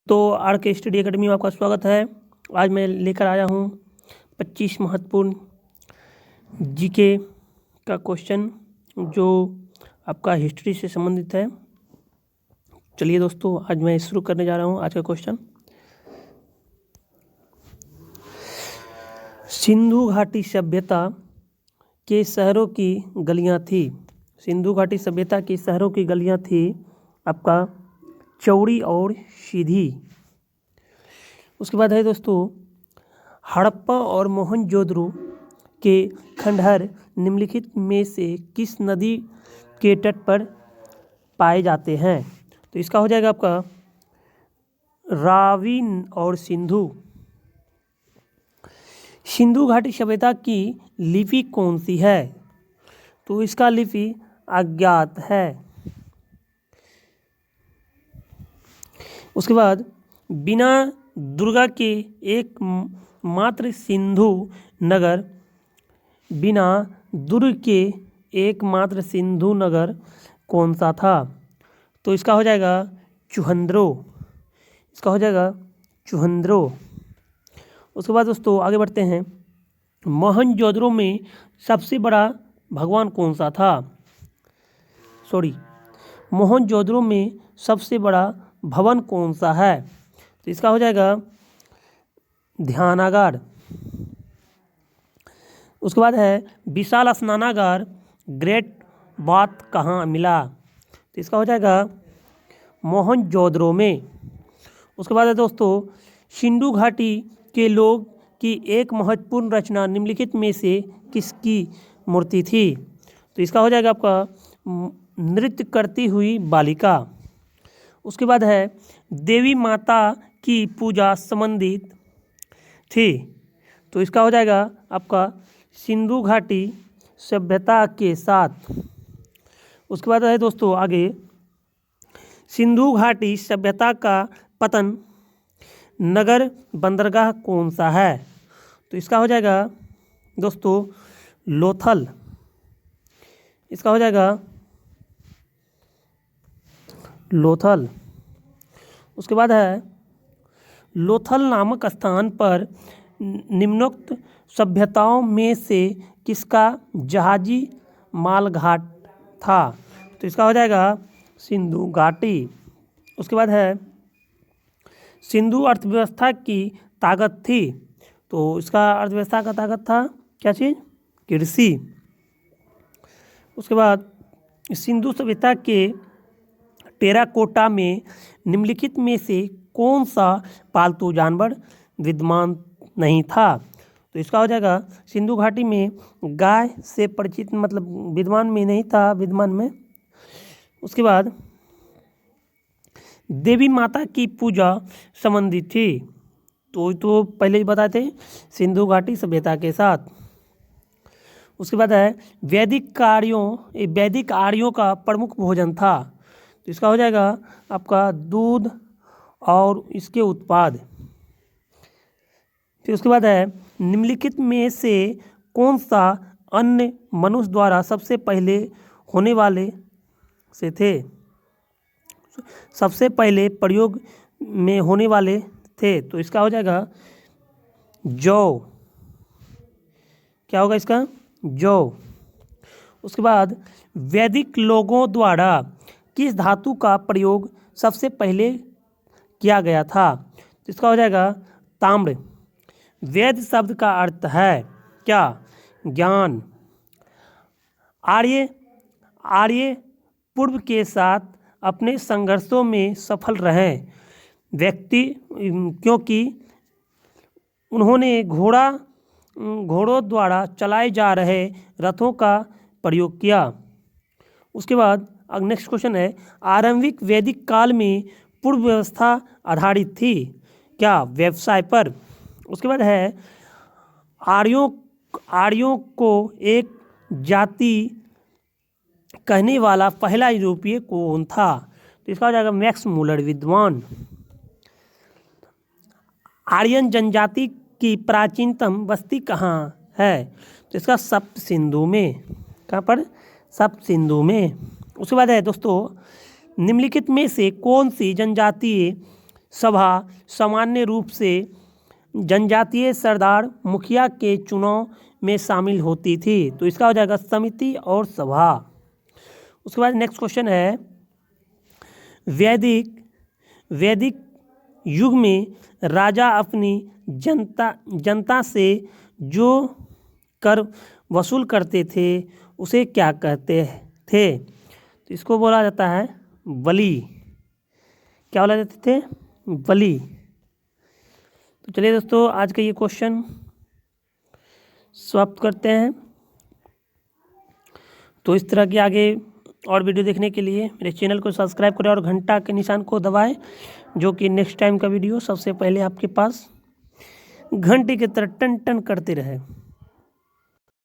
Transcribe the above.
तो आर के study academy में आपका स्वागत है। आज मैं लेकर आया हूँ 25 महत्वपूर्ण जीके का क्वेश्चन जो आपका हिस्ट्री से संबंधित है। चलिए दोस्तों, आज मैं शुरू करने जा रहा हूँ आज का क्वेश्चन। सिंधु घाटी सभ्यता के शहरों की गलियाँ थी। सिंधु घाटी सभ्यता की शहरों की गलियाँ थी आपका चौड़ी और सीधी। उसके बाद है दोस्तों, हड़प्पा और मोहनजोदड़ो के खंडहर निम्नलिखित में से किस नदी के तट पर पाए जाते हैं? तो इसका हो जाएगा आपका रावी और सिंधु। सिंधु घाटी सभ्यता की लिपि कौन सी है? तो इसका लिपि अज्ञात है। उसके बाद बिना दुर्गा के एक मात्र सिंधु नगर, बिना दुर्ग के एकमात्र सिंधु नगर कौन सा था? तो इसका हो जाएगा चुहंद्रो। इसका हो जाएगा चुहंद्रो। उसके बाद दोस्तों आगे बढ़ते हैं। मोहनजोदड़ो में सबसे बड़ा भगवान कौन सा था? मोहनजोदड़ो में सबसे बड़ा भवन कौन सा है? तो इसका हो जाएगा ध्यानागार। उसके बाद है विशाल स्नानागार ग्रेट बाथ कहाँ मिला? तो इसका हो जाएगा मोहनजोदड़ो में। उसके बाद है दोस्तों, सिंधु घाटी के लोग की एक महत्वपूर्ण रचना निम्नलिखित में से किसकी मूर्ति थी? तो इसका हो जाएगा आपका नृत्य करती हुई बालिका। उसके बाद है देवी माता की पूजा संबंधित थी। तो इसका हो जाएगा आपका सिंधु घाटी सभ्यता के साथ। उसके बाद है दोस्तों आगे, सिंधु घाटी सभ्यता का पतन नगर बंदरगाह कौन सा है? तो इसका हो जाएगा दोस्तों लोथल। इसका हो जाएगा लोथल। उसके बाद है लोथल नामक स्थान पर निम्नोक्त सभ्यताओं में से किसका जहाजी मालघाट था? तो इसका हो जाएगा सिंधु घाटी। उसके बाद है सिंधु अर्थव्यवस्था की ताकत थी। तो इसका अर्थव्यवस्था का ताकत था क्या चीज़? कृषि। उसके बाद सिंधु सभ्यता के टेराकोटा में निम्नलिखित में से कौन सा पालतू जानवर विद्यमान नहीं था? तो इसका हो जाएगा सिंधु घाटी में गाय से परिचित, मतलब विद्यमान में नहीं था, विद्यमान में। उसके बाद देवी माता की पूजा संबंधित थी। तो पहले ही बताए थे सिंधु घाटी सभ्यता के साथ। उसके बाद है वैदिक आर्यों का प्रमुख भोजन था। तो इसका हो जाएगा आपका दूध और इसके उत्पाद। फिर उसके बाद है निम्नलिखित में से कौन सा अन्य मनुष्य द्वारा सबसे पहले होने वाले से थे? सबसे पहले प्रयोग में होने वाले थे। तो इसका हो जाएगा जौ। क्या होगा इसका? जौ। उसके बाद वैदिक लोगों द्वारा किस धातु का प्रयोग सबसे पहले किया गया था? तो इसका हो जाएगा ताम्र। वेद शब्द का अर्थ है क्या? ज्ञान। आर्य पूर्व के साथ अपने संघर्षों में सफल रहे व्यक्ति क्योंकि उन्होंने घोड़ों द्वारा चलाए जा रहे रथों का प्रयोग किया। उसके बाद नेक्स्ट क्वेश्चन है, आरंभिक वैदिक काल में पूर्व व्यवस्था आधारित थी क्या? व्यवसाय पर। उसके बाद है आर्यों को एक जाति कहने वाला पहला यूरोपीय कौन था? तो इसका हो जाएगा मैक्स मूलर विद्वान। आर्यन जनजाति की प्राचीनतम बस्ती कहाँ है? तो इसका सप्त सिंधु में। कहाँ पर? सप्त सिंधु में। उसके बाद है दोस्तों, निम्नलिखित में से कौन सी जनजातीय सभा सामान्य रूप से जनजातीय सरदार मुखिया के चुनाव में शामिल होती थी। तो इसका हो जाएगा समिति और सभा। उसके बाद नेक्स्ट क्वेश्चन है, वैदिक युग में राजा अपनी जनता से जो कर वसूल करते थे उसे क्या कहते थे? तो इसको बोला जाता है बलि। क्या बोला जाते थे? बलि। तो चलिए दोस्तों, आज का ये क्वेश्चन समाप्त करते हैं। तो इस तरह के आगे और वीडियो देखने के लिए मेरे चैनल को सब्सक्राइब करें और घंटा के निशान को दबाएं, जो कि नेक्स्ट टाइम का वीडियो सबसे पहले आपके पास घंटे की तरह टन टन करते रहे।